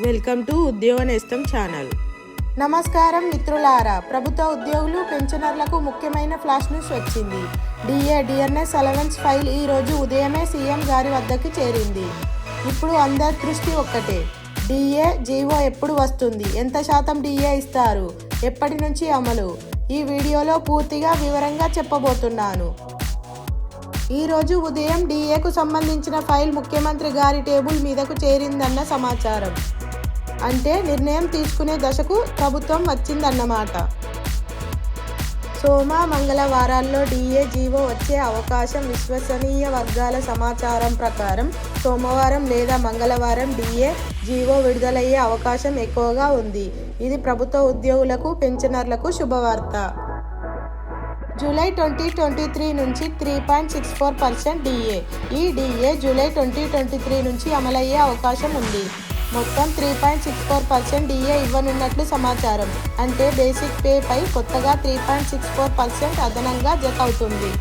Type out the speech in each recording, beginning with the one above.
Welcome to ఉద్యోగ నేస్తం channel. నమస్కారం మిత్రులారా, ప్రభుత్వ ఉద్యోగులు పెన్షనర్లకు ముఖ్యమైన ఫ్లాష్ న్యూస్ వచ్చింది. డిఎన్ఎస్ అలవెన్స్ ఫైల్ ఈ రోజు ఉదయమే సీఎం గారి వద్దకు చేరింది. ఇప్పుడు అందరి దృష్టి ఒక్కటే, డిఏ జీవో ఎప్పుడు వస్తుంది, ఎంత శాతం డిఏ ఇస్తారు, ఎప్పటి నుంచి అమలు, ఈ వీడియోలో పూర్తిగా వివరంగా చెప్పబోతున్నాను. ఈ రోజు ఉదయం డిఏకు సంబంధించిన ఫైల్ ముఖ్యమంత్రి గారి టేబుల్ మీదకు చేరిందన్న సమాచారం. అంటే నిర్ణయం తీసుకునే దశకు ప్రభుత్వం వచ్చిందన్నమాట. సోమ మంగళవారాల్లో డిఏ జీవో వచ్చే అవకాశం. విశ్వసనీయ వర్గాల సమాచారం ప్రకారం సోమవారం లేదా మంగళవారం డిఏ జీవో విడుదలయ్యే అవకాశం ఎక్కువగా ఉంది. ఇది ప్రభుత్వ ఉద్యోగులకు, పెన్షనర్లకు శుభవార్త. జూలై 2023 నుంచి 3.64% డిఏ. ఈ డిఏ జూలై 2023 నుంచి అమలయ్యే అవకాశం ఉంది. మొత్తం 3.64% డిఏ ఇవ్వనున్నట్లు సమాచారం. అంటే బేసిక్ పే పై కొత్తగా 3.64% అదనంగా జత అవుతుంది.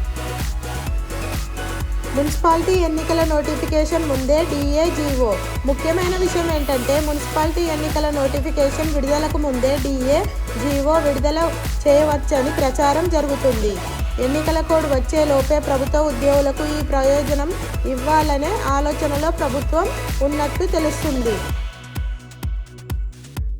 మున్సిపాలిటీ ఎన్నికల నోటిఫికేషన్ ముందే డిఏ జీవో. ముఖ్యమైన విషయం ఏంటంటే, మున్సిపాలిటీ ఎన్నికల నోటిఫికేషన్ విడుదలకు ముందే డిఏ జీవో విడుదల చేయవచ్చని ప్రచారం జరుగుతుంది. ఎన్నికల కోడ్ వచ్చే లోపే ప్రభుత్వ ఉద్యోగులకు ఈ ప్రయోజనం ఇవ్వాలనే ఆలోచనలో ప్రభుత్వం ఉన్నట్టు తెలుస్తుంది.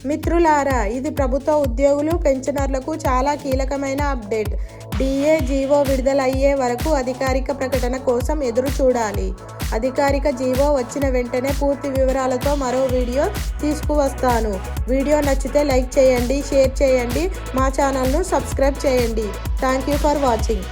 మిత్రులారా, ఇది ప్రభుత్వ ఉద్యోగులు, పెన్షనర్లకు చాలా కీలకమైన అప్డేట్. డిఏ జీవో విడుదల అయ్యే వరకు అధికారిక ప్రకటన కోసం ఎదురు చూడాలి. అధికారిక జీవో వచ్చిన వెంటనే పూర్తి వివరాలతో మరో వీడియో తీసుకువస్తాను. వీడియో నచ్చితే లైక్ చేయండి, షేర్ చేయండి, మా ఛానల్ను సబ్స్క్రైబ్ చేయండి. Thank you for watching.